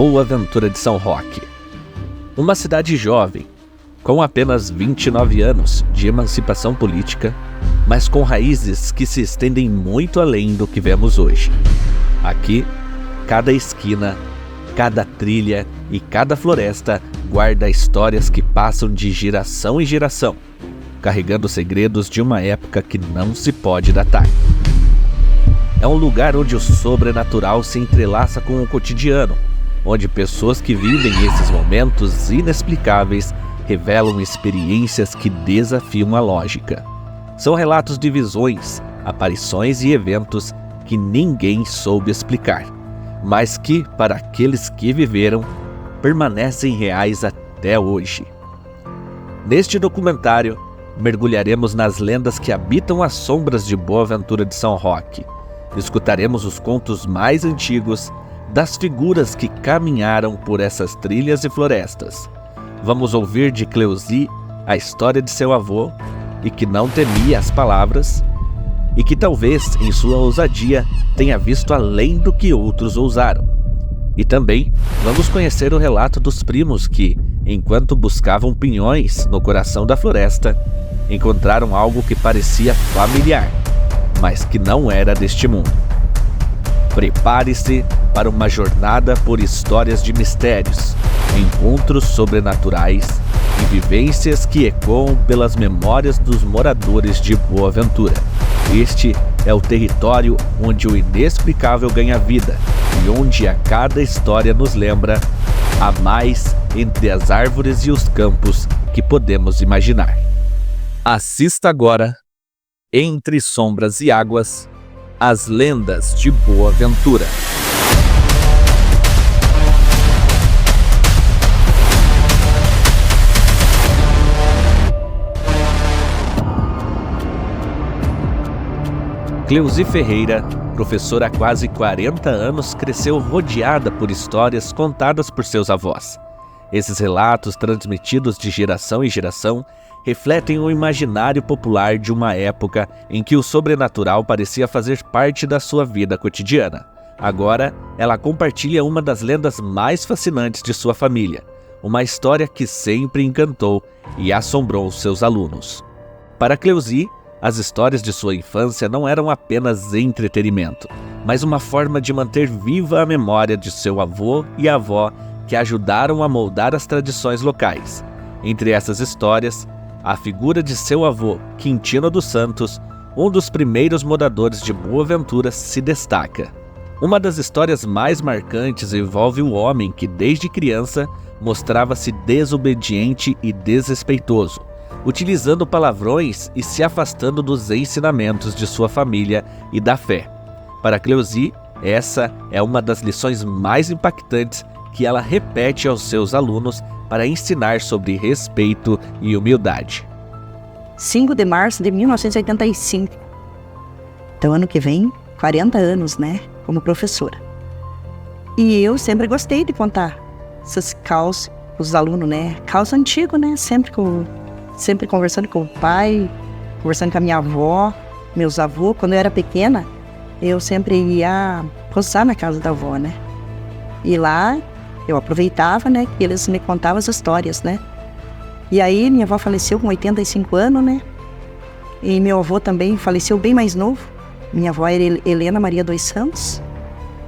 Boa Ventura de São Roque. Uma cidade jovem, com apenas 29 anos de emancipação política, mas com raízes que se estendem muito além do que vemos hoje. Aqui, cada esquina, cada trilha e cada floresta guarda histórias que passam de geração em geração, carregando segredos de uma época que não se pode datar. É um lugar onde o sobrenatural se entrelaça com o cotidiano, onde pessoas que vivem esses momentos inexplicáveis revelam experiências que desafiam a lógica. São relatos de visões, aparições e eventos que ninguém soube explicar, mas que, para aqueles que viveram, permanecem reais até hoje. Neste documentário, mergulharemos nas lendas que habitam as sombras de Boa Ventura de São Roque. Escutaremos os contos mais antigos das figuras que caminharam por essas trilhas e florestas. Vamos ouvir de Cleusi a história de seu avô e que não temia as palavras e que talvez, em sua ousadia, tenha visto além do que outros ousaram. E também vamos conhecer o relato dos primos que, enquanto buscavam pinhões no coração da floresta, encontraram algo que parecia familiar, mas que não era deste mundo. Prepare-se para uma jornada por histórias de mistérios, encontros sobrenaturais e vivências que ecoam pelas memórias dos moradores de Boa Ventura. Este é o território onde o inexplicável ganha vida e onde a cada história nos lembra há mais entre as árvores e os campos que podemos imaginar. Assista agora, Entre Sombras e Águas, as lendas de Boa Ventura. Cleusi Ferreira, professora há quase 40 anos, cresceu rodeada por histórias contadas por seus avós. Esses relatos, transmitidos de geração em geração, refletem o imaginário popular de uma época em que o sobrenatural parecia fazer parte da sua vida cotidiana. Agora, ela compartilha uma das lendas mais fascinantes de sua família, uma história que sempre encantou e assombrou seus alunos. Para Cleusi, as histórias de sua infância não eram apenas entretenimento, mas uma forma de manter viva a memória de seu avô e avó que ajudaram a moldar as tradições locais. Entre essas histórias, a figura de seu avô, Quintino dos Santos, um dos primeiros moradores de Boa Ventura, se destaca. Uma das histórias mais marcantes envolve o homem que, desde criança, mostrava-se desobediente e desrespeitoso, utilizando palavrões e se afastando dos ensinamentos de sua família e da fé. Para Cleusi, essa é uma das lições mais impactantes que ela repete aos seus alunos para ensinar sobre respeito e humildade. 5 de março de 1985. Então, ano que vem, 40 anos, né, como professora. E eu sempre gostei de contar esses causos para os alunos, né, causos antigos, né, sempre conversando com o pai, conversando com a minha avó, meus avós. Quando eu era pequena, eu sempre ia posar na casa da avó, né, e lá eu aproveitava, né, que eles me contavam as histórias, né. E aí minha avó faleceu com 85 anos, né. E meu avô também faleceu bem mais novo. Minha avó era Helena Maria dos Santos,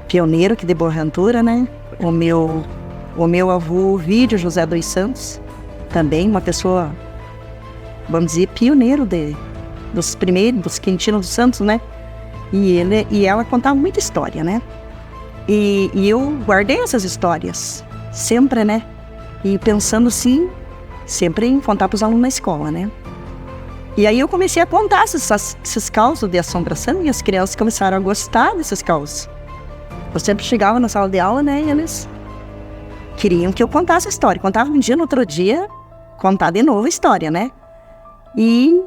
pioneiro aqui de Boa Ventura, né. O meu avô Vídio José dos Santos, também uma pessoa, vamos dizer, pioneiro dos primeiros, dos Quintino dos Santos, né. E ela contava muita história, né. E eu guardei essas histórias, sempre, né? E pensando, sim, sempre em contar para os alunos na escola, né? E aí eu comecei a contar esses causos de assombração e as crianças começaram a gostar desses causos. Eu sempre chegava na sala de aula, né? E eles queriam que eu contasse a história. Contava um dia, no outro dia, contar de novo a história, né? E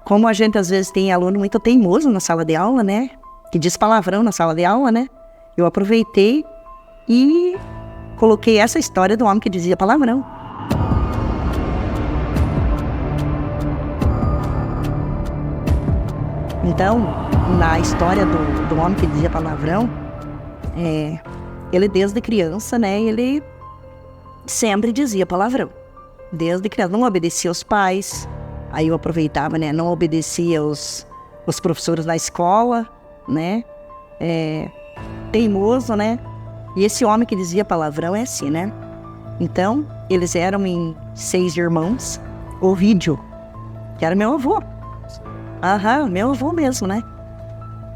como a gente às vezes tem aluno muito teimoso na sala de aula, né? Que diz palavrão na sala de aula, né? Eu aproveitei e coloquei essa história do homem que dizia palavrão. Então, na história do homem que dizia palavrão, ele desde criança, né, ele sempre dizia palavrão. Desde criança, não obedecia aos pais. Aí eu aproveitava, né, não obedecia os professores na escola, né, teimoso, né. E esse homem que dizia palavrão é assim, né. Então, eles eram em 6 irmãos. Ovídio, que era meu avô. Meu avô mesmo, né.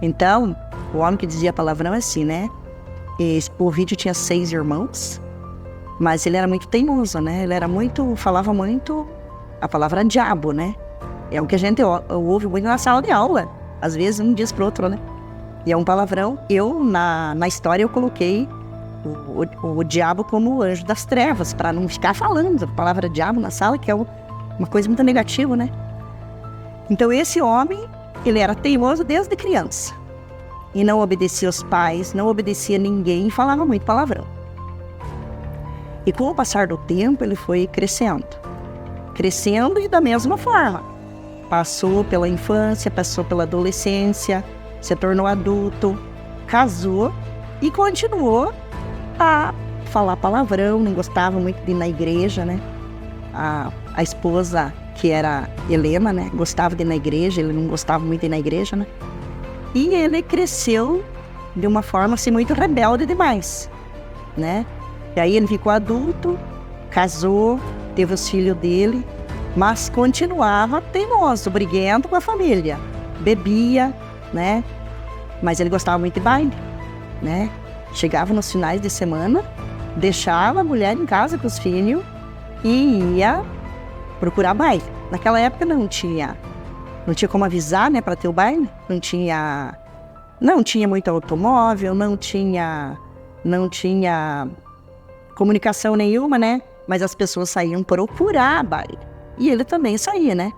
Então, o homem que dizia palavrão é assim, né. O Ovídio tinha 6 irmãos, mas ele era muito teimoso, né. Ele era falava muito a palavra diabo, né. É o que a gente ouve muito na sala de aula. Às vezes, um diz pro outro, né. E é um palavrão. Eu, na história, eu coloquei o diabo como o anjo das trevas, para não ficar falando a palavra diabo na sala, que é uma coisa muito negativa, né. Então, esse homem, ele era teimoso desde criança. E não obedecia aos pais, não obedecia a ninguém e falava muito palavrão. E com o passar do tempo, ele foi crescendo. Crescendo e da mesma forma. Passou pela infância, passou pela adolescência, se tornou adulto, casou e continuou a falar palavrão, não gostava muito de ir na igreja, né? A esposa, que era Helena, né? Gostava de ir na igreja, ele não gostava muito de ir na igreja, né? E ele cresceu de uma forma assim muito rebelde demais, né? E aí ele ficou adulto, casou, teve os filhos dele, mas continuava teimoso, briguento com a família. Bebia, né? Mas ele gostava muito de baile, né? Chegava nos finais de semana, deixava a mulher em casa com os filhos e ia procurar baile. Naquela época não tinha como avisar, né, para ter o baile. Não tinha muito automóvel, não tinha comunicação nenhuma, né? Mas as pessoas saíam procurar baile. E ele também saía, né?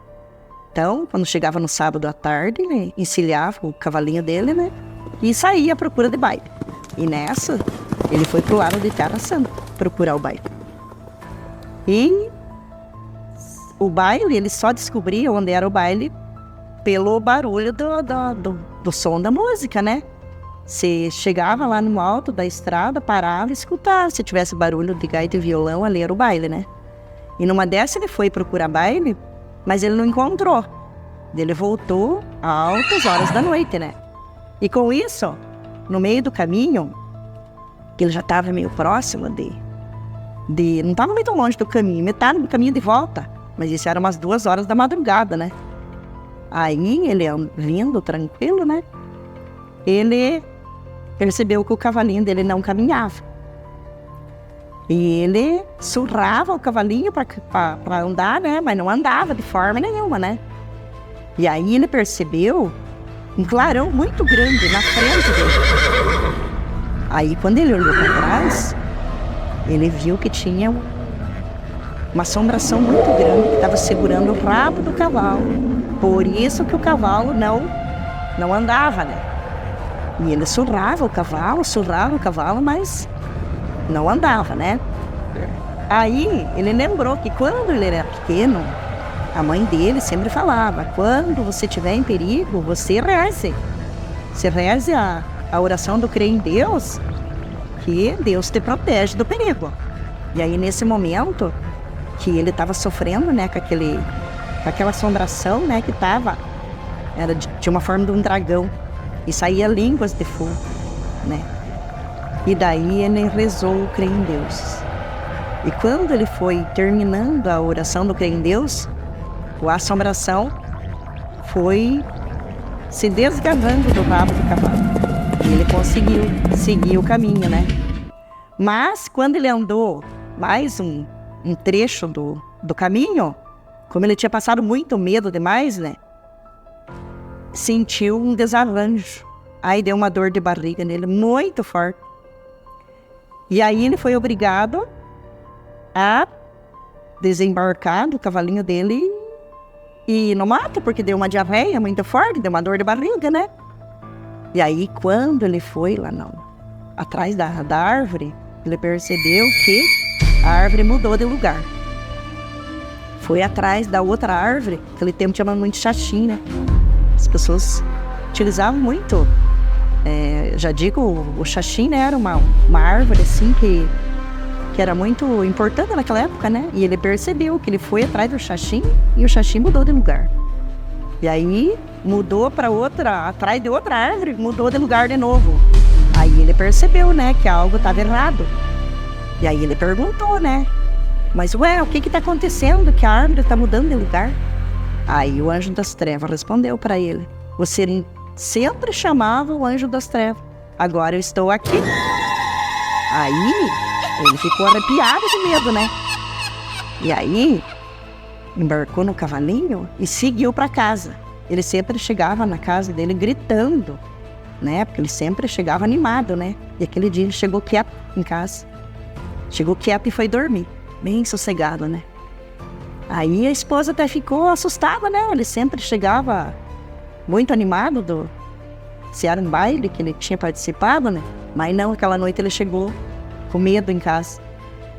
Então, quando chegava no sábado à tarde, ele encilhava o cavalinho dele, né? E saía à procura de baile. E nessa, ele foi pro lado de Terra Santa procurar o baile. E o baile, ele só descobria onde era o baile pelo barulho do som da música, né? Você chegava lá no alto da estrada, parava e escutava. Se tivesse barulho de gaita e violão, ali era o baile, né? E numa dessa ele foi procurar baile, mas ele não encontrou. Ele voltou a altas horas da noite, né? E com isso, no meio do caminho, que ele já estava meio próximo não estava muito longe do caminho, metade do caminho de volta, mas isso era umas 2 horas da madrugada, né? Aí ele vindo tranquilo, né? Ele percebeu que o cavalinho dele não caminhava. E ele surrava o cavalinho para andar, né? Mas não andava de forma nenhuma, né? E aí ele percebeu um clarão muito grande na frente dele. Aí quando ele olhou para trás, ele viu que tinha uma assombração muito grande que estava segurando o rabo do cavalo. Por isso que o cavalo não andava, né? E ele surrava o cavalo, mas não andava, né? Aí ele lembrou que quando ele era pequeno, a mãe dele sempre falava: quando você estiver em perigo, você reze. Você reze a oração do crer em Deus, que Deus te protege do perigo. E aí nesse momento que ele estava sofrendo, né, com aquela assombração, né, que era de uma forma de um dragão, e saía línguas de fogo, né? E daí ele rezou o crer em Deus. E quando ele foi terminando a oração do crer em Deus, a assombração foi se desgarrando do rabo do cavalo. E ele conseguiu seguir o caminho, né? Mas quando ele andou mais um trecho do caminho, como ele tinha passado muito medo demais, né? Sentiu um desarranjo. Aí deu uma dor de barriga nele muito forte. E aí ele foi obrigado a desembarcar do cavalinho dele e ir no mato, porque deu uma diarreia muito forte, deu uma dor de barriga, né? E aí quando ele foi lá atrás da árvore, ele percebeu que a árvore mudou de lugar. Foi atrás da outra árvore, aquele tempo chamava muito xaxim, né? As pessoas utilizavam muito Já digo, o xaxim, né, era uma árvore assim que era muito importante naquela época, né? E ele percebeu que ele foi atrás do xaxim e o xaxim mudou de lugar. E aí mudou para outra, atrás de outra árvore, mudou de lugar de novo. Aí ele percebeu, né, que algo estava errado. E aí ele perguntou, né? Mas ué, o que está acontecendo? Que a árvore está mudando de lugar? Aí o anjo das trevas respondeu para ele: você sempre chamava o anjo das trevas, agora eu estou aqui. Aí ele ficou arrepiado de medo, né? E aí embarcou no cavalinho e seguiu para casa. Ele sempre chegava na casa dele gritando, né? Porque ele sempre chegava animado, né? E aquele dia ele chegou quieto em casa. Chegou quieto e foi dormir, bem sossegado, né? Aí a esposa até ficou assustada, né? Ele sempre chegava muito animado se era um baile que ele tinha participado, né? Mas não, aquela noite ele chegou com medo em casa.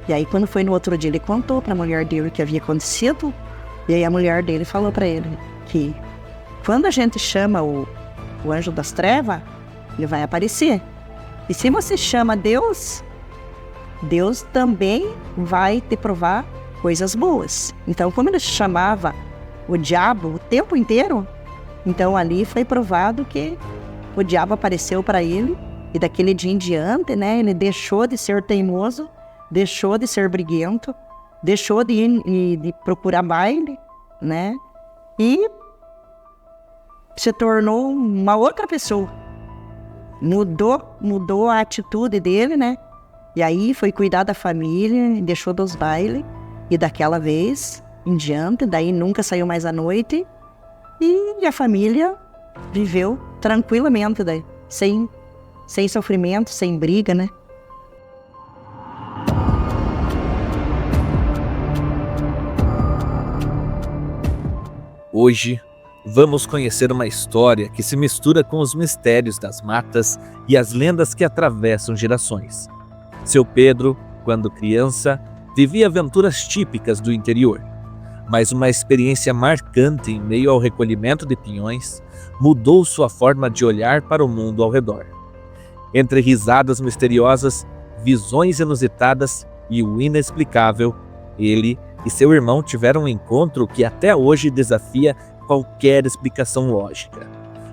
E aí quando foi no outro dia ele contou para a mulher dele o que havia acontecido. E aí a mulher dele falou para ele que quando a gente chama o anjo das trevas, ele vai aparecer. E se você chama Deus, Deus também vai te provar coisas boas. Então, como ele chamava o diabo o tempo inteiro, então ali foi provado que o diabo apareceu para ele. E daquele dia em diante, né, ele deixou de ser teimoso, deixou de ser briguento, deixou de ir de procurar baile, né, e se tornou uma outra pessoa. Mudou a atitude dele, né? E aí foi cuidar da família, deixou dos bailes. E daquela vez em diante, daí nunca saiu mais à noite. E a família viveu tranquilamente daí, sem sofrimento, sem briga, né? Hoje, vamos conhecer uma história que se mistura com os mistérios das matas e as lendas que atravessam gerações. Seu Pedro, quando criança, vivia aventuras típicas do interior, mas uma experiência marcante em meio ao recolhimento de pinhões mudou sua forma de olhar para o mundo ao redor. Entre risadas misteriosas, visões inusitadas e o inexplicável, ele e seu irmão tiveram um encontro que até hoje desafia qualquer explicação lógica.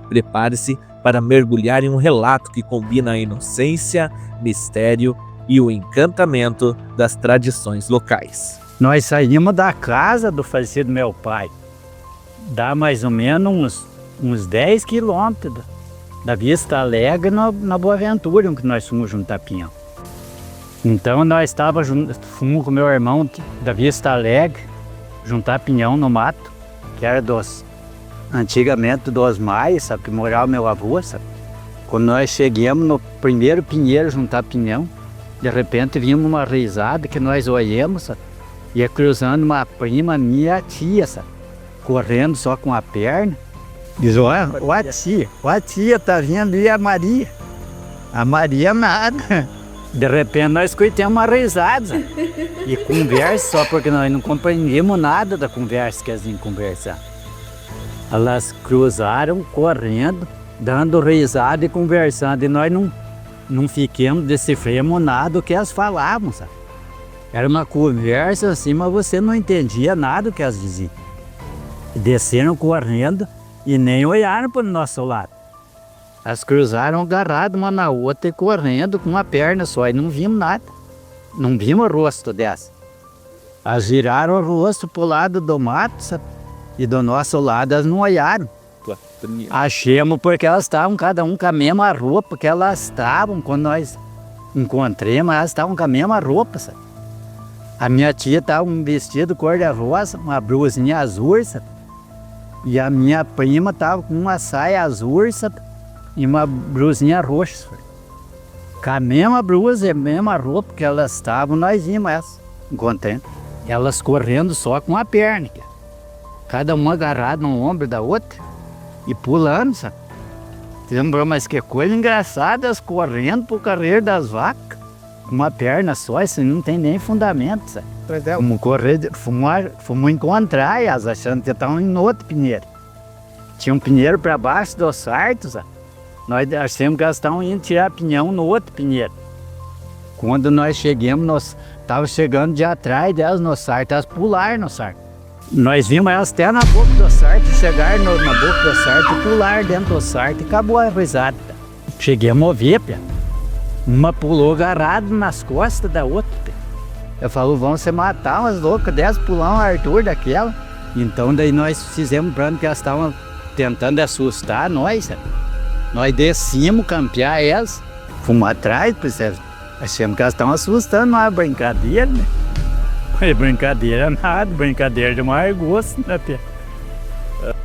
Prepare-se para mergulhar em um relato que combina a inocência, mistério e o encantamento das tradições locais. Nós saímos da casa do falecido meu pai. Dá mais ou menos uns 10 quilômetros da Vista Alegre na Boa Ventura, onde nós fomos juntar pinhão. Então nós fomos com meu irmão da Vista Alegre juntar pinhão no mato, que era antigamente dos mais, sabe, que morava meu avô, sabe? Quando nós chegamos no primeiro pinheiro juntar pinhão, de repente vimos uma risada que nós olhamos, sabe? Ia cruzando uma prima minha, a tia, sabe? Correndo só com a perna. Diz, ó a tia, tá vendo ali a Maria? A Maria nada. De repente nós escutamos uma risada, sabe? E conversa, só porque nós não compreendemos nada da conversa que elas iam conversar. Elas cruzaram correndo, dando risada e conversando, e nós não ficamos, deciframos nada do que elas falavam, sabe? Era uma conversa assim, mas você não entendia nada do que elas diziam. Desceram correndo e nem olharam para o nosso lado. Elas cruzaram agarradas uma na outra e correndo com uma perna só, e não vimos nada. Não vimos o rosto dessa. Elas viraram o rosto para o lado do mato, sabe? E do nosso lado elas não olharam. Achamos porque elas estavam cada um com a mesma roupa que elas estavam quando nós encontramos, elas estavam com a mesma roupa, sabe? A minha tia estava um vestido cor-de-rosa, uma blusinha azul, sabe? E a minha prima estava com uma saia azul, sabe? E uma blusinha roxa, sabe? Com a mesma blusa e a mesma roupa que elas estavam, nós vimos elas, encontrando. Elas correndo só com a perna, cada uma agarrada no ombro da outra e pulando, sabe? Lembrou, mas que coisa engraçada, elas correndo pro carreiro das vacas, com uma perna só, isso não tem nem fundamento, sabe? Fomos correr, fomos encontrar elas, achando que estavam em outro pinheiro. Tinha um pinheiro para baixo do sarto, sabe? Nós achamos que elas estavam indo tirar pinhão no outro pinheiro. Quando nós chegamos, nós estávamos chegando de atrás delas no sarto, elas pularam no sarto. Nós vimos elas até na boca do sarto, chegaram na boca do sarto, pular dentro do sarto e acabou a risada. Chegamos a ver, pia. Uma pulou agarrado nas costas da outra, pia. Eu falo, vão se matar umas loucas dessas, pular um Arthur daquela. Então daí nós fizemos plano que elas estavam tentando assustar nós, sabe? Nós descemos, campear elas, fomos atrás, achamos que elas estavam assustando, não é brincadeira, né? Brincadeira nada, brincadeira de mau gosto, né, pia?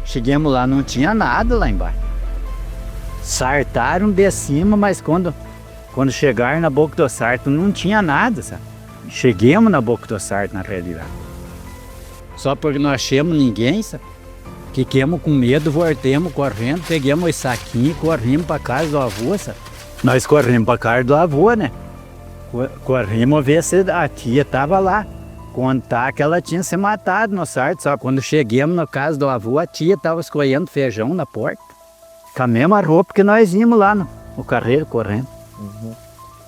Chegamos lá, não tinha nada lá embaixo. Sartaram de cima, mas quando chegaram na boca do sarto não tinha nada, sabe? Chegamos na boca do sarto, na realidade. Só porque não achamos ninguém, sabe? Fiquemos com medo, voltemos correndo, pegamos os saquinhos e corremos para casa do avô, sabe? Nós corremos para casa do avô, né? Corremos ver se a tia estava lá. Contar que ela tinha se matado no sarto, só quando chegamos na casa do avô, a tia estava escolhendo feijão na porta. Com a mesma roupa que nós íamos lá no carreiro correndo.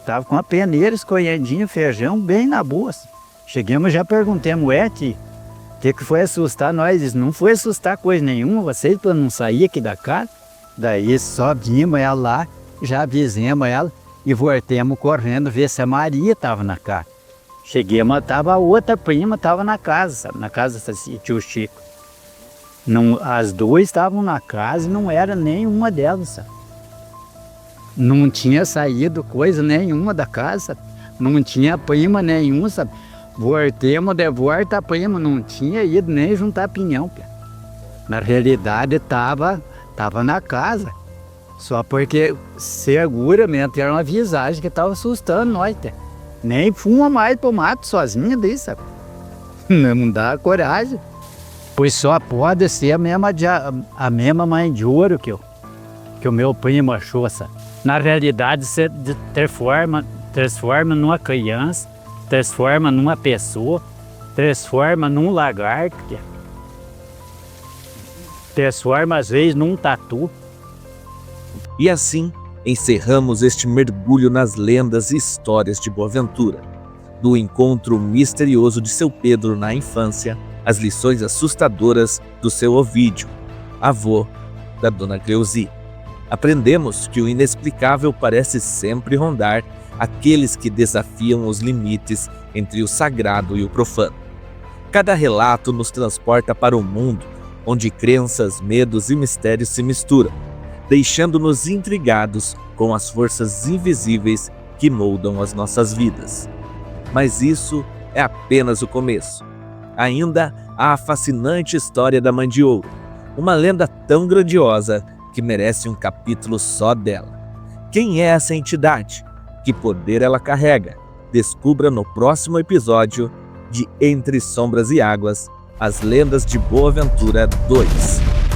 Tava com a peneira escolhendo feijão bem na boa. Chegamos e já perguntamos, tia, o que foi assustar nós? Eles, não foi assustar coisa nenhuma, vocês para não sair aqui da casa. Daí só vimos ela lá, já avisamos ela e voltemos correndo ver se a Maria estava na casa. Chegamos, tava a outra prima, estava na casa, sabe? Na casa do tio Chico. Não, as duas estavam na casa e não era nenhuma delas, sabe? Não tinha saído coisa nenhuma da casa, não tinha prima nenhuma, sabe? Voltemos de volta, a prima não tinha ido nem juntar pinhão, pia. Na realidade, tava na casa. Só porque seguramente era uma visagem que estava assustando nós, pia. Nem fuma mais pro mato sozinha daí, sabe? Não dá coragem. Pois só pode ser a mesma mãe de ouro que o meu primo achou, sabe? Na realidade, você transforma numa criança, transforma numa pessoa, transforma num lagarto, transforma às vezes num tatu. E assim, encerramos este mergulho nas lendas e histórias de Boaventura, do encontro misterioso de seu Pedro na infância, as lições assustadoras do seu Ovídio, avô da dona Cleusi. Aprendemos que o inexplicável parece sempre rondar aqueles que desafiam os limites entre o sagrado e o profano. Cada relato nos transporta para um mundo onde crenças, medos e mistérios se misturam, deixando-nos intrigados com as forças invisíveis que moldam as nossas vidas. Mas isso é apenas o começo. Ainda há a fascinante história da Mãe de Ouro, uma lenda tão grandiosa que merece um capítulo só dela. Quem é essa entidade? Que poder ela carrega? Descubra no próximo episódio de Entre Sombras e Águas, as lendas de Boaventura 2.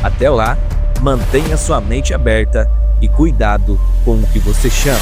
Até lá, mantenha sua mente aberta e cuidado com o que você chama.